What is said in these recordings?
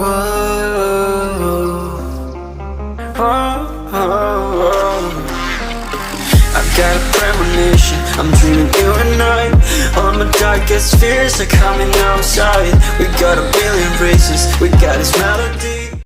I've got a premonition, I'm dreaming you and I. All my darkest fears are coming outside. We got a billion races, we got this melody.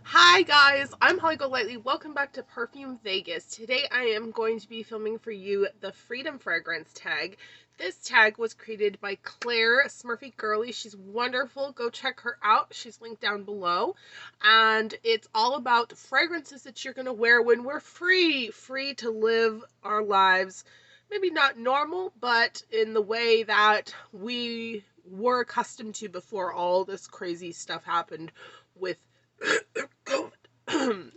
Hi guys, I'm Holly Golightly. Welcome back to Perfume Vegas. Today I am going to be filming for you the Freedom Fragrance tag. This tag was created by Claire Smurfy Girly. She's wonderful. Go check her out. She's linked down below. And it's all about fragrances that you're going to wear when we're free to live our lives. Maybe not normal, but in the way that we were accustomed to before all this crazy stuff happened with COVID.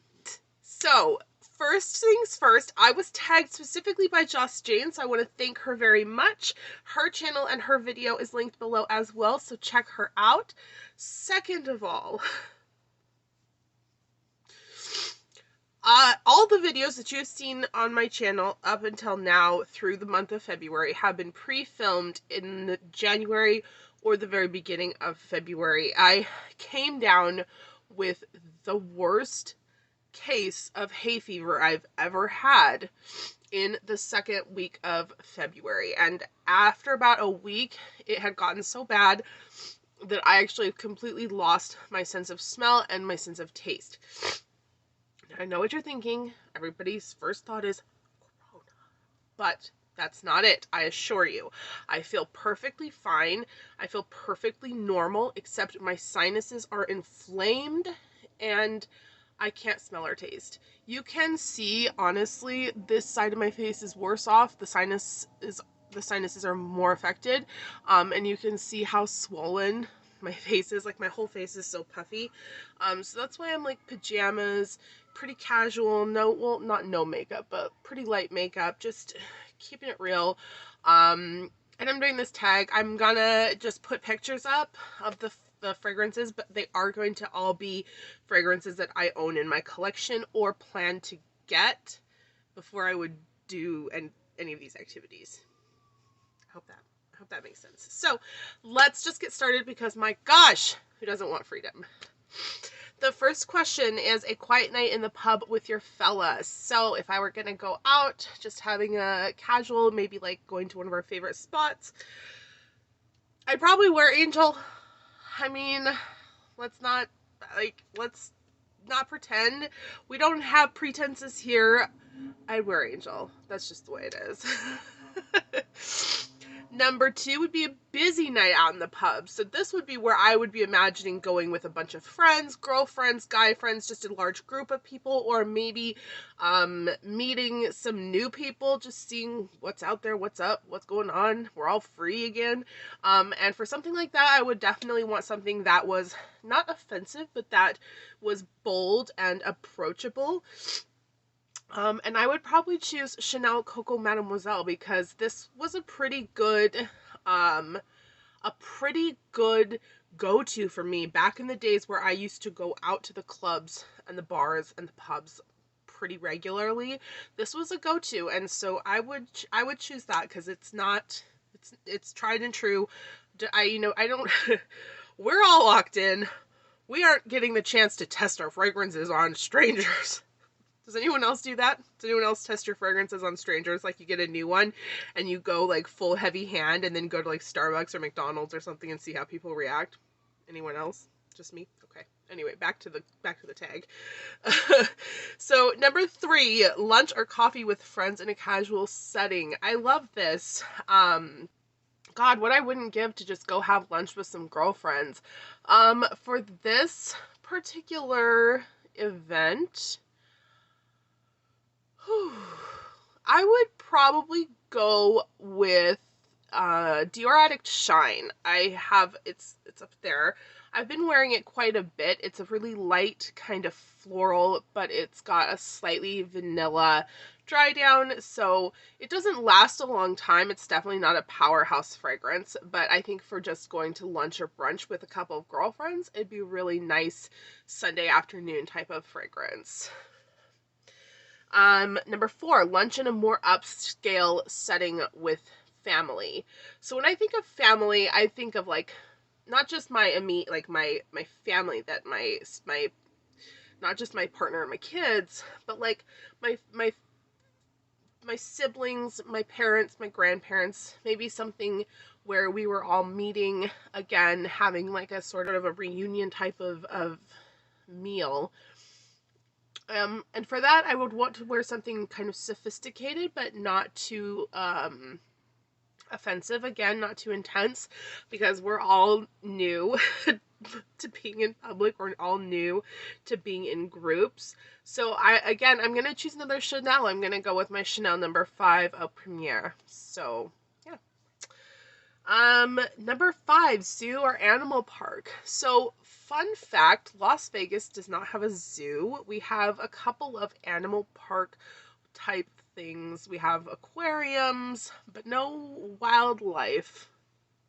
So, first things first, I was tagged specifically by Joss Jane, so I want to thank her very much. Her channel and her video is linked below as well, so check her out. Second of all, all the videos that you've seen on my channel up until now through the month of February have been pre-filmed in January or the very beginning of February. I came down with the worst case of hay fever I've ever had in the second week of February, and after about a week it had gotten so bad that I actually completely lost my sense of smell and my sense of taste. I know what you're thinking. Everybody's first thought is Corona, but that's not it. I assure you. I feel perfectly fine. I feel perfectly normal, except my sinuses are inflamed and I can't smell or taste. You can see, honestly, this side of my face is worse off. The sinuses are more affected. And you can see how swollen my face is. Like, my whole face is so puffy. So that's why I'm like pajamas, pretty casual, not no makeup, but pretty light makeup, just keeping it real. And I'm doing this tag. I'm gonna just put pictures up of the fragrances, but they are going to all be fragrances that I own in my collection or plan to get before I would do any of these activities. I hope that makes sense. So let's just get started, because my gosh, who doesn't want freedom? The first question is a quiet night in the pub with your fellas. So if I were gonna go out, just having a casual, maybe like going to one of our favorite spots, I'd probably wear Angel. I mean, let's not pretend. We don't have pretenses here. I'd wear Angel. That's just the way it is. Number 2 would be a busy night out in the pub. So this would be where I would be imagining going with a bunch of friends, girlfriends, guy friends, just a large group of people, or maybe meeting some new people, just seeing what's out there, what's up, what's going on. We're all free again. And for something like that, I would definitely want something that was not offensive, but that was bold and approachable. And I would probably choose Chanel Coco Mademoiselle, because this was a pretty good go-to for me back in the days where I used to go out to the clubs and the bars and the pubs pretty regularly. This was a go-to, and so I would choose that, because it's tried and true. I don't we're all locked in. We aren't getting the chance to test our fragrances on strangers. Does anyone else do that? Does anyone else test your fragrances on strangers? Like, you get a new one and you go like full heavy hand and then go to like Starbucks or McDonald's or something and see how people react? Anyone else? Just me? Okay. Anyway, back to the tag. So number 3, lunch or coffee with friends in a casual setting. I love this. God, what I wouldn't give to just go have lunch with some girlfriends. For this particular event, I would probably go with Dior Addict Shine. It's up there. I've been wearing it quite a bit. It's a really light kind of floral, but it's got a slightly vanilla dry down, so it doesn't last a long time. It's definitely not a powerhouse fragrance, but I think for just going to lunch or brunch with a couple of girlfriends, it'd be a really nice Sunday afternoon type of fragrance. Number 4, lunch in a more upscale setting with family. So when I think of family, I think of like not just my immediate, like my family, that my not just my partner and my kids, but like my siblings, my parents, my grandparents, maybe something where we were all meeting again, having like a sort of a reunion type of meal. And for that, I would want to wear something kind of sophisticated, but not too offensive. Again, not too intense, because we're all new to being in public. We're all new to being in groups. So I'm going to choose another Chanel. I'm going to go with my Chanel number 5 Au Premiere. So, yeah. Number 5, zoo or animal park. So, fun fact, Las Vegas does not have a zoo. We have a couple of animal park type things. We have aquariums, but no wildlife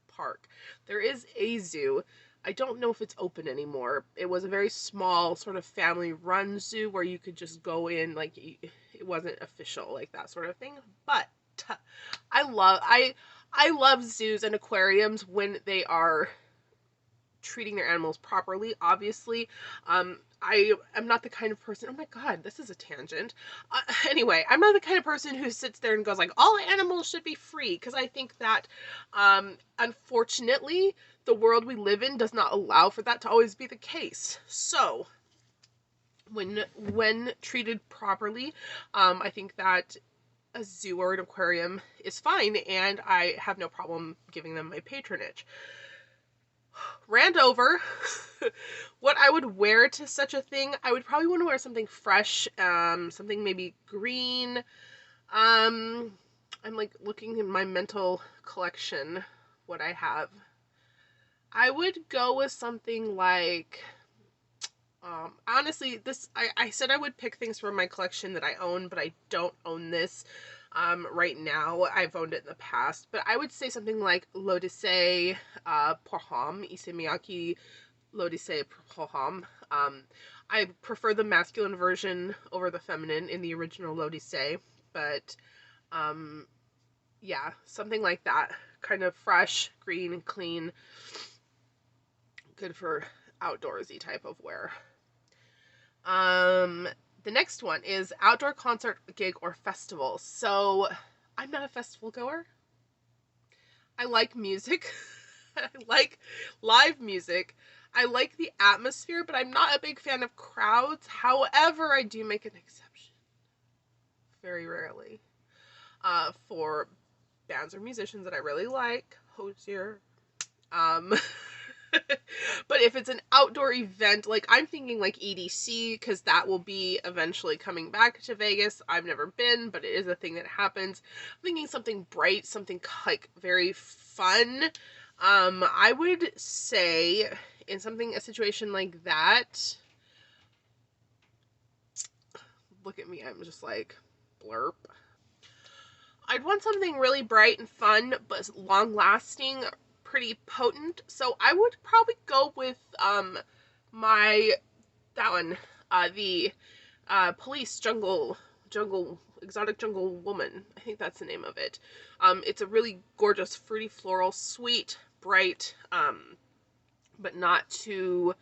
park. There is a zoo. I don't know if it's open anymore. It was a very small sort of family run zoo where you could just go in, like it wasn't official, like that sort of thing. But I love zoos and aquariums when they are treating their animals properly. Obviously, I am not the kind of person, oh my god, this is a tangent. Anyway, I'm not the kind of person who sits there and goes like, all animals should be free, because I think that, unfortunately, the world we live in does not allow for that to always be the case. So, when treated properly, I think that a zoo or an aquarium is fine, and I have no problem giving them my patronage. Rant over. What I would wear to such a thing, I would probably want to wear something fresh, something maybe green. I'm like looking in my mental collection, what I have. I would go with something like, honestly, I said I would pick things from my collection that I own, but I don't own this right now. I've owned it in the past, but I would say something like l'Odyssée Perfumed, Issey Miyake l'Odyssée Perfumed. I prefer the masculine version over the feminine in the original l'Odyssée, but yeah, something like that. Kind of fresh, green, and clean. Good for outdoorsy type of wear. The next one is outdoor concert, gig, or festival. So, I'm not a festival goer. I like music. I like live music. I like the atmosphere, but I'm not a big fan of crowds. However, I do make an exception. Very rarely. For bands or musicians that I really like. Hosier. But if it's an outdoor event, like I'm thinking like EDC, because that will be eventually coming back to Vegas. I've never been, but it is a thing that happens. I'm thinking something bright, something like very fun. I would say in a situation like that, look at me, I'm just like, blurp. I'd want something really bright and fun, but long lasting, pretty potent. So I would probably go with the Police Exotic Jungle Woman. I think that's the name of it. It's a really gorgeous, fruity, floral, sweet, bright, but not too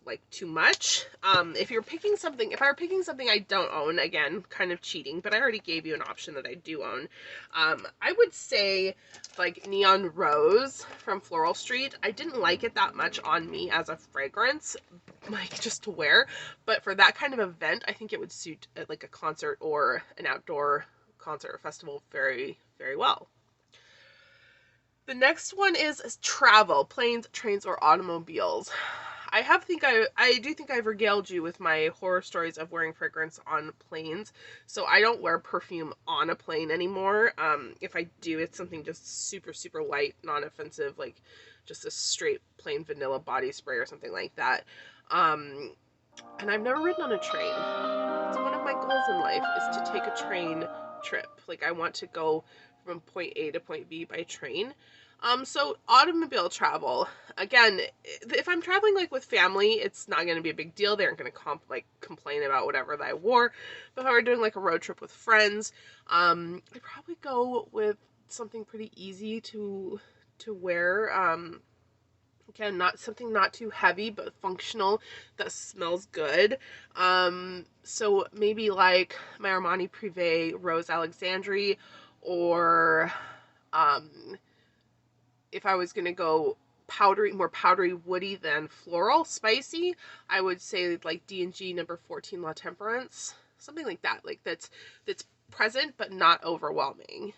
like too much. If I were picking something I don't own, again, kind of cheating, but I already gave you an option that I do own. I would say like Neon Rose from Floral Street. I didn't like it that much on me as a fragrance, like just to wear, but for that kind of event, I think it would suit like a concert or an outdoor concert or festival very, very well. The next one is travel, planes, trains, or automobiles. I do think I've regaled you with my horror stories of wearing fragrance on planes, so I don't wear perfume on a plane anymore. If I do, it's something just super, super light, non-offensive, like just a straight plain vanilla body spray or something like that. And I've never ridden on a train. It's one of my goals in life is to take a train trip. Like I want to go from point A to point B by train. So automobile travel, again, if I'm traveling like with family, it's not going to be a big deal. They aren't going to complain about whatever that I wore. But if I were doing like a road trip with friends, I'd probably go with something pretty easy to wear. Again, not too heavy, but functional, that smells good. So maybe like my Armani Privé Rose Alexandrie, or if I was gonna go more powdery, woody than floral, spicy, I would say like D&G number 14 La Temperance, something like that. Like that's present but not overwhelming.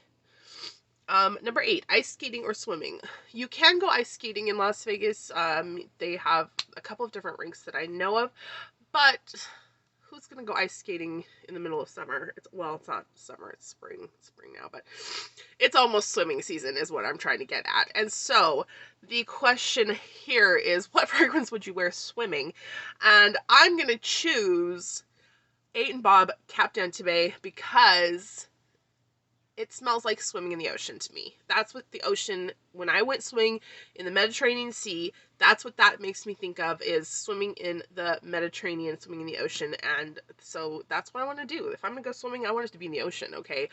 Number 8, ice skating or swimming. You can go ice skating in Las Vegas. They have a couple of different rinks that I know of, but who's gonna go ice skating in the middle of summer? It's not summer, it's spring now, but it's almost swimming season is what I'm trying to get at. And so the question here is, what fragrance would you wear swimming? And I'm gonna choose 8 and Bob Cap d'Antibes, because it smells like swimming in the ocean to me. That's what the ocean, when I went swimming in the Mediterranean Sea, that's what that makes me think of, is swimming in the Mediterranean, swimming in the ocean. And so that's what I want to do. If I'm going to go swimming, I want it to be in the ocean, okay?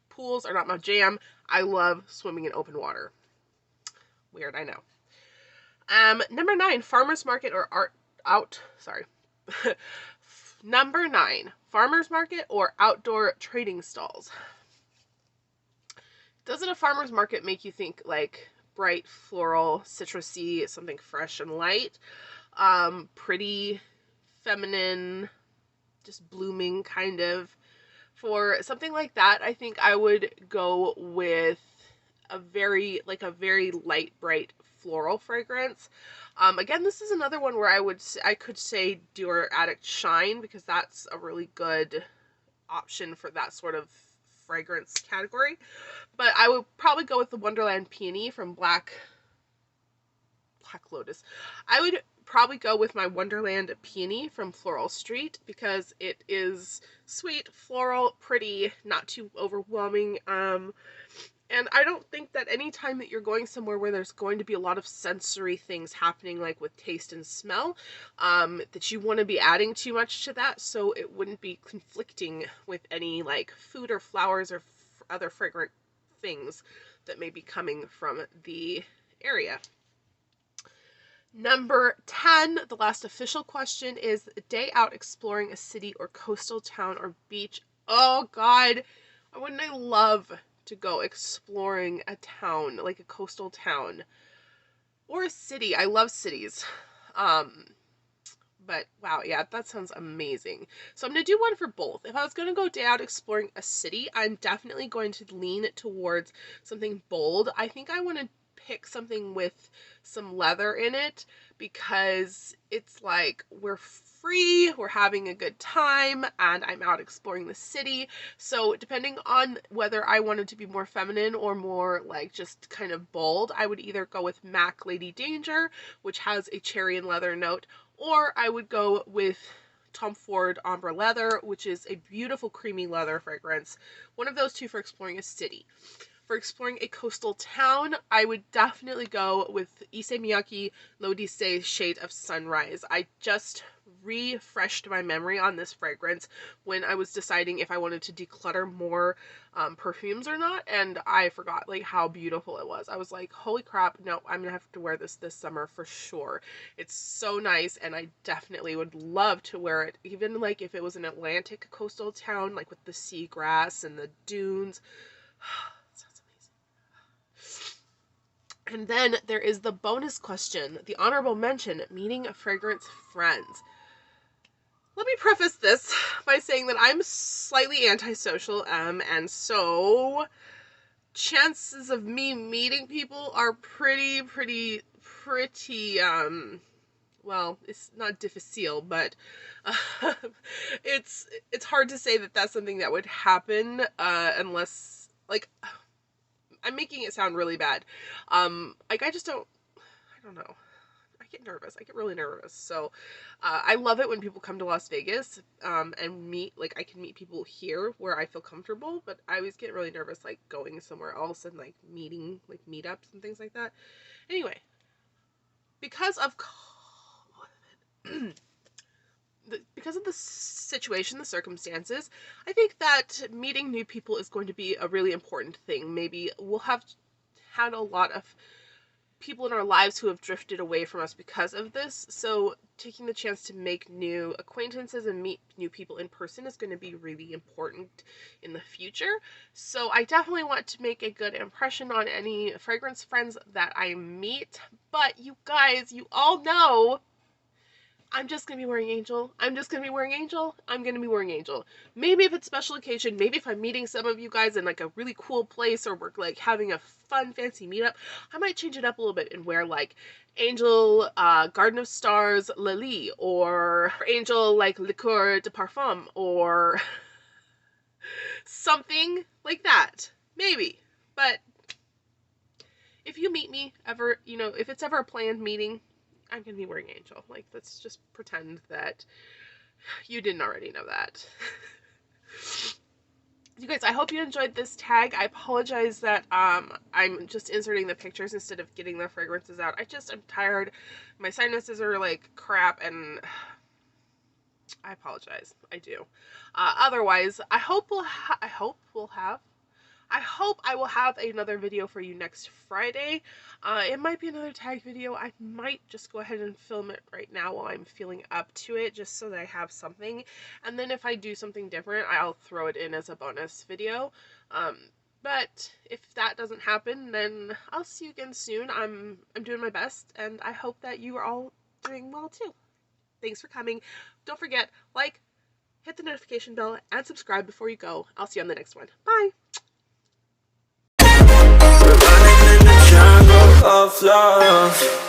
Pools are not my jam. I love swimming in open water. Weird, I know. Number 9, farmer's market or Number 9, farmer's market or outdoor trading stalls. Doesn't a farmer's market make you think like bright, floral, citrusy, something fresh and light? Pretty, feminine, just blooming kind of. For something like that, I think I would go with a very light, bright floral fragrance. Again, this is another one where I could say Dior Addict Shine, because that's a really good option for that sort of fragrance category. But I would probably go with the Wonderland Peony from Black Lotus. I would probably go with my Wonderland Peony from Floral Street, because it is sweet, floral, pretty, not too overwhelming. And I don't think that any time that you're going somewhere where there's going to be a lot of sensory things happening, like with taste and smell, that you want to be adding too much to that, so it wouldn't be conflicting with any like food or flowers or other fragrant things that may be coming from the area. Number 10, the last official question, is a day out exploring a city or coastal town or beach. Oh God, wouldn't I love to go exploring a town, like a coastal town or a city. I love cities. But wow, yeah, that sounds amazing. So I'm going to do one for both. If I was going to go day out exploring a city, I'm definitely going to lean towards something bold. I think I want to pick something with some leather in it, because it's like we're free, we're having a good time, and I'm out exploring the city. So depending on whether I wanted to be more feminine or more like just kind of bold, I would either go with MAC Lady Danger, which has a cherry and leather note, or I would go with Tom Ford Ombre Leather, which is a beautiful creamy leather fragrance. One of those two for exploring a city. For exploring a coastal town, I would definitely go with Issey Miyake L'Odyssée Shade of Sunrise. I just refreshed my memory on this fragrance when I was deciding if I wanted to declutter more perfumes or not, and I forgot like how beautiful it was. I was like, holy crap, no, I'm gonna have to wear this summer for sure. It's so nice, and I definitely would love to wear it, even like if it was an Atlantic coastal town, like with the seagrass and the dunes. And then there is the bonus question, the honorable mention, meeting a fragrance friends. Let me preface this by saying that I'm slightly antisocial, and so chances of me meeting people are pretty, well, it's not difficile, but it's hard to say that that's something that would happen, unless, like, I'm making it sound really bad. Like, I don't know. I get nervous. I get really nervous. So, I love it when people come to Las Vegas, and I can meet people here where I feel comfortable, but I always get really nervous, like, going somewhere else and, like, meeting, like, meetups and things like that. Anyway, because of because of the situation, the circumstances, I think that meeting new people is going to be a really important thing. Maybe we'll have had a lot of people in our lives who have drifted away from us because of this, so taking the chance to make new acquaintances and meet new people in person is going to be really important in the future. So I definitely want to make a good impression on any fragrance friends that I meet, but you guys, you all know I'm just going to be wearing Angel. I'm just going to be wearing Angel. I'm going to be wearing Angel. Maybe if it's special occasion, maybe if I'm meeting some of you guys in like a really cool place, or we're like having a fun, fancy meetup, I might change it up a little bit and wear like Angel Garden of Stars Lily, or Angel like Liqueur de Parfum, or something like that. Maybe. But if you meet me ever, you know, if it's ever a planned meeting, I'm going to be wearing Angel. Like, let's just pretend that you didn't already know that. You guys, I hope you enjoyed this tag. I apologize that I'm just inserting the pictures instead of getting the fragrances out. I'm tired. My sinuses are like crap, and I apologize. I do. Otherwise, I hope I will have another video for you next Friday. It might be another tag video. I might just go ahead and film it right now while I'm feeling up to it, just so that I have something. And then if I do something different, I'll throw it in as a bonus video. But if that doesn't happen, then I'll see you again soon. I'm doing my best, and I hope that you are all doing well too. Thanks for coming. Don't forget, like, hit the notification bell, and subscribe before you go. I'll see you on the next one. Bye! Of love.